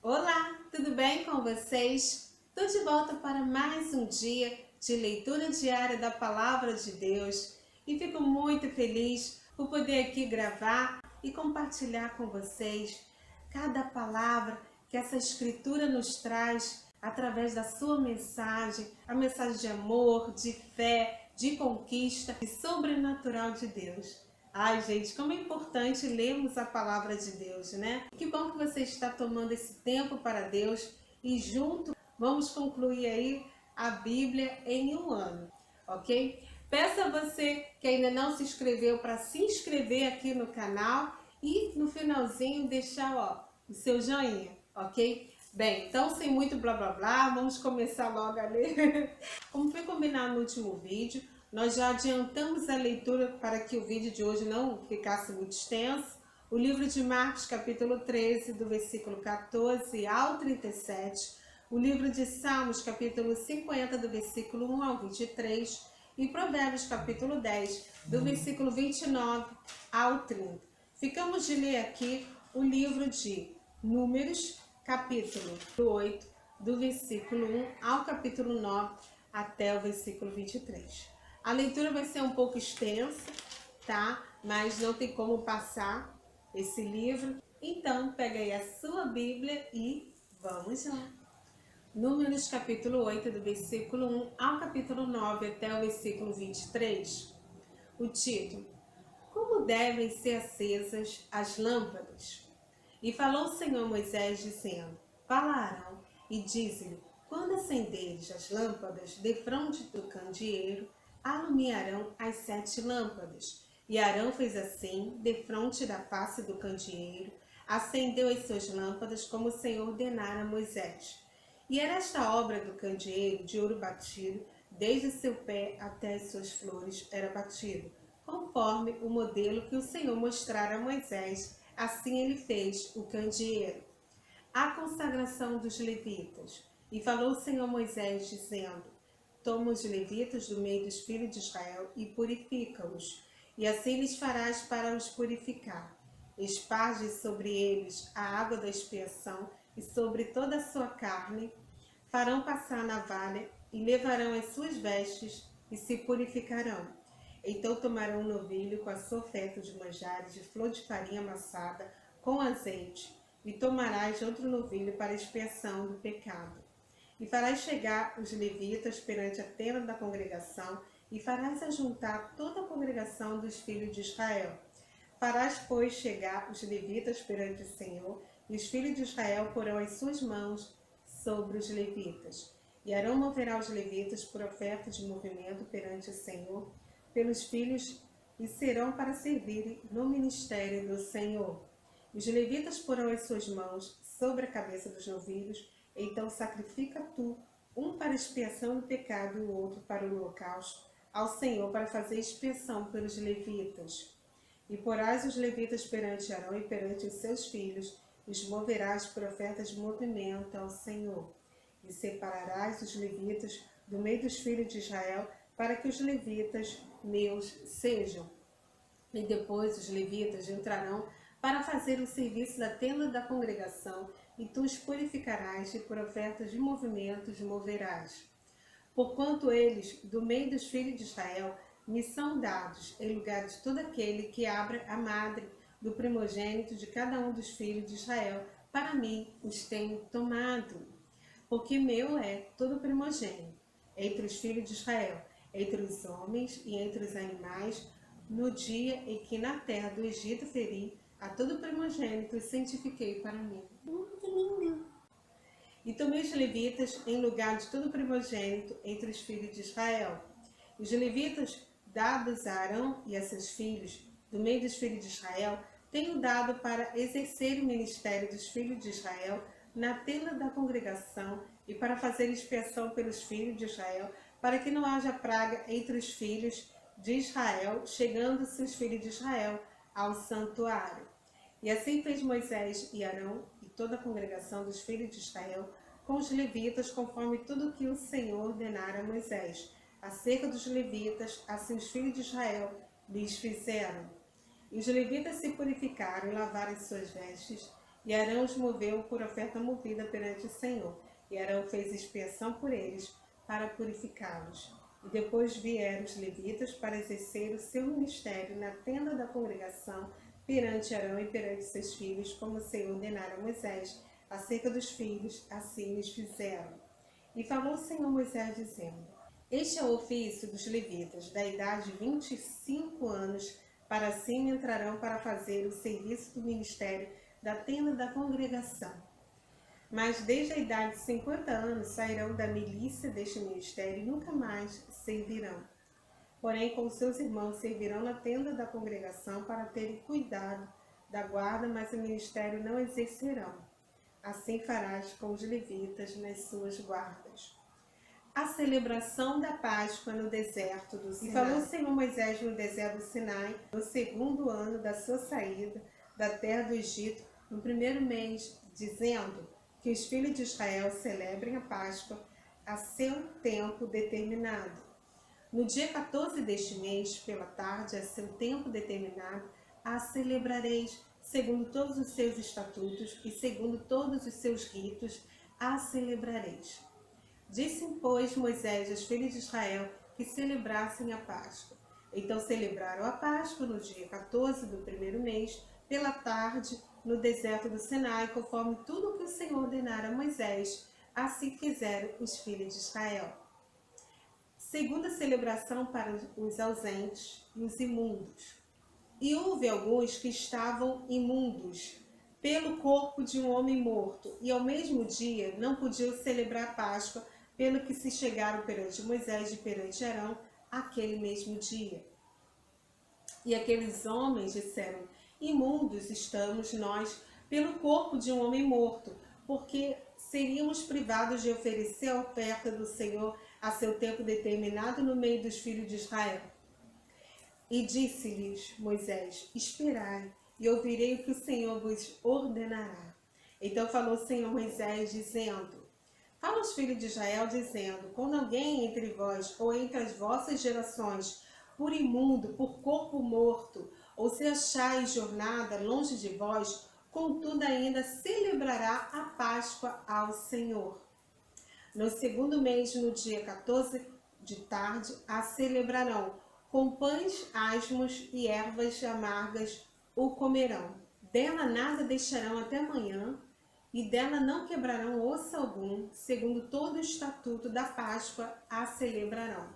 Olá, tudo bem com vocês? Estou de volta para mais um dia de leitura diária da Palavra de Deus e fico muito feliz por poder aqui gravar e compartilhar com vocês cada palavra que essa Escritura nos traz através da sua mensagem, a mensagem de amor, de fé, de conquista e sobrenatural de Deus. Ai, gente, como é importante lermos a palavra de Deus, né? Que bom que você está tomando esse tempo para Deus e junto vamos concluir aí a Bíblia em um ano, ok? Peço a você que ainda não se inscreveu para se inscrever aqui no canal e no finalzinho deixar o seu joinha, ok? Bem, então sem muito blá blá blá, vamos começar logo a ler. Como foi combinado no último vídeo, nós já adiantamos a leitura para que o vídeo de hoje não ficasse muito extenso. O livro de Marcos, capítulo 13, do versículo 14 ao 37. O livro de Salmos, capítulo 50, do versículo 1 ao 23. E Provérbios, capítulo 10, do versículo 29 ao 30. Ficamos de ler aqui o livro de Números, capítulo 8, do versículo 1 ao capítulo 9, até o versículo 23. A leitura vai ser um pouco extensa, tá? Mas não tem como passar esse livro. Então, pega aí a sua Bíblia e vamos lá. Números capítulo 8, do versículo 1 ao capítulo 9, até o versículo 23. O título: Como devem ser acesas as lâmpadas? E falou o Senhor a Moisés, dizendo: Fala a Arão e dize-lhe: Quando acenderes as lâmpadas defronte do candeeiro, alumiarão as 7 lâmpadas. E Arão fez assim, defronte da face do candeeiro, acendeu as suas lâmpadas, como o Senhor ordenara a Moisés. E era esta obra do candeeiro de ouro batido, desde o seu pé até as suas flores era batido, conforme o modelo que o Senhor mostrara a Moisés. Assim ele fez o candeeiro. A consagração dos levitas. E falou o Senhor a Moisés, dizendo: Toma os levitas do meio dos filhos de Israel e purifica-os, e assim lhes farás para os purificar. Esparge sobre eles a água da expiação e sobre toda a sua carne. Farão passar a navalha e levarão as suas vestes e se purificarão. Então tomarão um novilho com a sua oferta de manjares de flor de farinha amassada com azeite, e tomarás outro novilho para expiação do pecado. E farás chegar os levitas perante a tenda da congregação, e farás ajuntar toda a congregação dos filhos de Israel. Farás, pois, chegar os levitas perante o Senhor, e os filhos de Israel porão as suas mãos sobre os levitas. E Arão moverá os levitas por oferta de movimento perante o Senhor, pelos filhos, e serão para servirem no ministério do Senhor. Os levitas porão as suas mãos sobre a cabeça dos novilhos, então sacrifica tu, um para expiação do pecado e o outro para o holocausto, ao Senhor para fazer expiação pelos levitas. E porás os levitas perante Arão e perante os seus filhos, e os moverás por ofertas de movimento ao Senhor. E separarás os levitas do meio dos filhos de Israel, para que os levitas meus sejam. E depois os levitas entrarão para fazer o serviço da tenda da congregação, e tu os purificarás, e por ofertas de movimento os moverás. Porquanto eles, do meio dos filhos de Israel, me são dados, em lugar de todo aquele que abra a madre do primogênito de cada um dos filhos de Israel, para mim os tenho tomado. Porque meu é todo primogênito, entre os filhos de Israel, entre os homens e entre os animais, no dia em que na terra do Egito feri a todo primogênito e santifiquei para mim. Que lindo! E tomei os levitas em lugar de todo primogênito entre os filhos de Israel. E os levitas, dados a Arão e a seus filhos, do meio dos filhos de Israel, tenho dado para exercer o ministério dos filhos de Israel na tenda da congregação e para fazer expiação pelos filhos de Israel, para que não haja praga entre os filhos de Israel, chegando-se os filhos de Israel ao santuário. E assim fez Moisés e Arão e toda a congregação dos filhos de Israel com os levitas, conforme tudo o que o Senhor ordenara a Moisés. Acerca dos levitas, assim os filhos de Israel lhes fizeram. E os levitas se purificaram e lavaram as suas vestes, E Arão os moveu por oferta movida perante o Senhor. E Arão fez expiação por eles, para purificá-los. E depois vieram os levitas para exercer o seu ministério na tenda da congregação, perante Arão e perante seus filhos, como o Senhor ordenara a Moisés. Acerca dos filhos, assim lhes fizeram. E falou o Senhor a Moisés, dizendo: Este é o ofício dos levitas, da idade de 25 anos, para cima entrarão para fazer o serviço do ministério da tenda da congregação. Mas desde a idade de 50 anos sairão da milícia deste ministério e nunca mais servirão. Porém, com seus irmãos servirão na tenda da congregação para terem cuidado da guarda, mas o ministério não exercerão. Assim farás com os levitas nas suas guardas. A celebração da Páscoa no deserto do Sinai. E falou o Senhor Moisés no deserto do Sinai, no 2º ano da sua saída da terra do Egito, no 1º mês, dizendo que os filhos de Israel celebrem a Páscoa a seu tempo determinado. No dia 14 deste mês, pela tarde, a seu tempo determinado, a celebrareis, segundo todos os seus estatutos e segundo todos os seus ritos, a celebrareis. Disse, pois, Moisés aos filhos de Israel que celebrassem a Páscoa. Então celebraram a Páscoa no dia 14 do 1º mês, pela tarde, no deserto do Sinai, conforme tudo o que o Senhor ordenara a Moisés. Assim fizeram os filhos de Israel. Segunda celebração para os ausentes e os imundos. E houve alguns que estavam imundos pelo corpo de um homem morto, e ao mesmo dia não podiam celebrar a Páscoa, pelo que se chegaram perante Moisés e perante Arão aquele mesmo dia. E aqueles homens disseram: Imundos estamos nós pelo corpo de um homem morto, porque seríamos privados de oferecer a oferta do Senhor a seu tempo determinado no meio dos filhos de Israel. E disse-lhes Moisés: Esperai, e ouvirei o que o Senhor vos ordenará. Então falou o Senhor Moisés, dizendo: Fala aos filhos de Israel, dizendo: Quando alguém entre vós ou entre as vossas gerações, por imundo, por corpo morto, ou se achais jornada longe de vós, contudo ainda celebrará a Páscoa ao Senhor. No 2º mês, no dia 14 de tarde, a celebrarão. Com pães asmos e ervas amargas o comerão. Dela nada deixarão até amanhã, e dela não quebrarão osso algum, segundo todo o estatuto da Páscoa a celebrarão.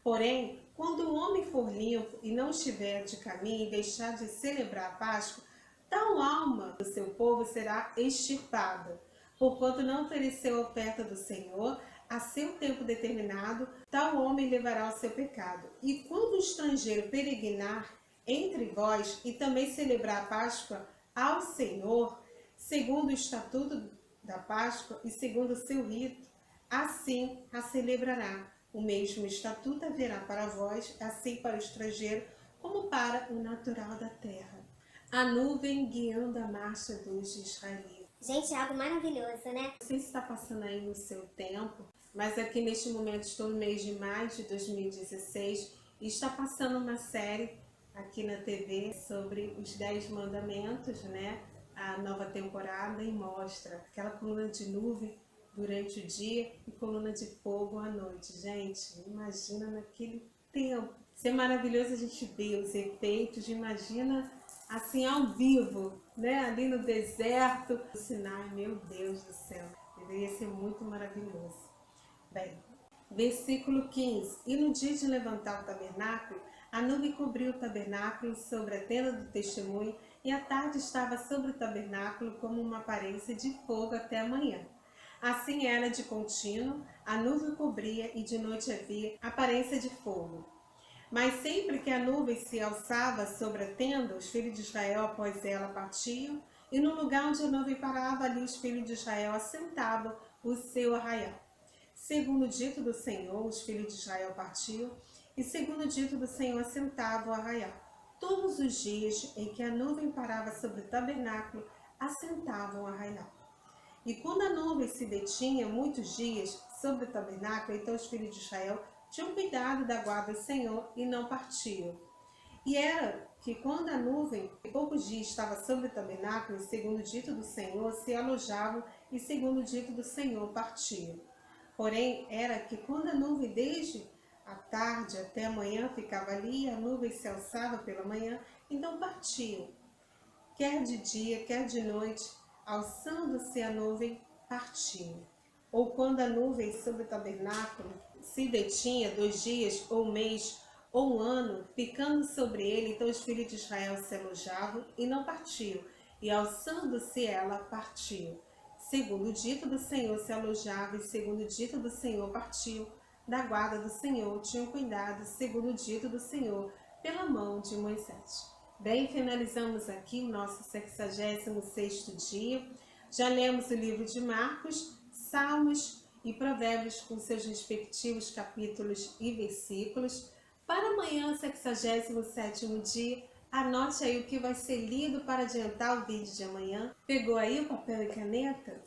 Porém, quando o homem for limpo e não estiver de caminho e deixar de celebrar a Páscoa, tal alma do seu povo será extirpada, porquanto não ofereceu a oferta do Senhor a seu tempo determinado, tal homem levará o seu pecado. E quando o estrangeiro peregrinar entre vós e também celebrar a Páscoa ao Senhor, segundo o estatuto da Páscoa e segundo o seu rito, assim a celebrará. O mesmo estatuto haverá para vós, assim para o estrangeiro, como para o natural da terra. A nuvem guiando a marcha dos israelitas. Gente, é algo maravilhoso, né? Não sei se está passando aí no seu tempo, mas aqui neste momento estou no mês de maio de 2016 e está passando uma série aqui na TV sobre os 10 mandamentos, né? A nova temporada, e mostra aquela coluna de nuvem durante o dia e coluna de fogo à noite. Gente, imagina naquele tempo. Isso é maravilhoso a gente ver os efeitos, imagina assim ao vivo, né? Ali no deserto do Sinai, meu Deus do céu, deveria ser muito maravilhoso. Bem, versículo 15. E no dia de levantar o tabernáculo, a nuvem cobriu o tabernáculo sobre a tenda do testemunho, e a tarde estava sobre o tabernáculo como uma aparência de fogo até a manhã. Assim era de contínuo, a nuvem cobria e de noite havia aparência de fogo. Mas sempre que a nuvem se alçava sobre a tenda, os filhos de Israel após ela partiam, e no lugar onde a nuvem parava, ali os filhos de Israel assentavam o seu arraial. Segundo o dito do Senhor, os filhos de Israel partiam, e segundo o dito do Senhor assentavam o arraial. Todos os dias em que a nuvem parava sobre o tabernáculo, assentavam o arraial. E quando a nuvem se detinha muitos dias sobre o tabernáculo, então os filhos de Israel tinham cuidado da guarda do Senhor e não partiam. E era que quando a nuvem, em poucos dias, estava sobre o tabernáculo, segundo o dito do Senhor, se alojavam, e segundo o dito do Senhor, partiam. Porém, era que quando a nuvem, desde a tarde até a manhã, ficava ali, e a nuvem se alçava pela manhã, então partiam. Quer de dia, quer de noite, alçando-se a nuvem, partiam. Ou quando a nuvem sobre o tabernáculo se detinha 2 dias, ou um mês, ou um ano, ficando sobre ele, então os filhos de Israel se alojavam e não partiam, e alçando-se ela, partiu. Segundo o dito do Senhor se alojava, e segundo o dito do Senhor partiu. Da guarda do Senhor tinham cuidado, segundo o dito do Senhor, pela mão de Moisés. Bem, finalizamos aqui o nosso 66º dia. Já lemos o livro de Marcos, Salmos e Provérbios com seus respectivos capítulos e versículos. Para amanhã, 67º dia, anote aí o que vai ser lido para adiantar o vídeo de amanhã. Pegou aí o papel e caneta?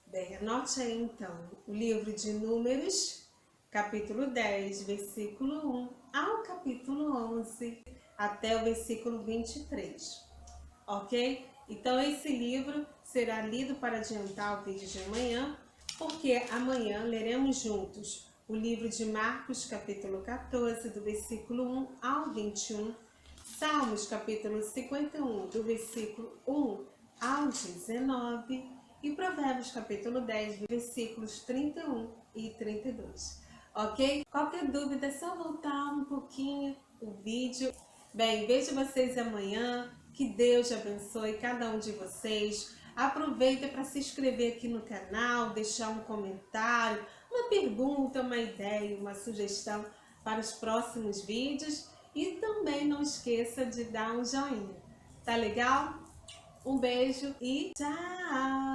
Bem, anote aí então o livro de Números, capítulo 10, versículo 1 ao capítulo 11, até o versículo 23, ok? Então esse livro será lido para adiantar o vídeo de amanhã, porque amanhã leremos juntos o livro de Marcos, capítulo 14, do versículo 1 ao 21, Salmos, capítulo 51, do versículo 1 ao 19, e Provérbios, capítulo 10, versículos 31 e 32. Ok? Qualquer dúvida é só voltar um pouquinho o vídeo. Bem, vejo vocês amanhã. Que Deus abençoe cada um de vocês. Aproveita para se inscrever aqui no canal, deixar um comentário, uma pergunta, uma ideia, uma sugestão para os próximos vídeos. E também não esqueça de dar um joinha. Tá legal? Um beijo e tchau!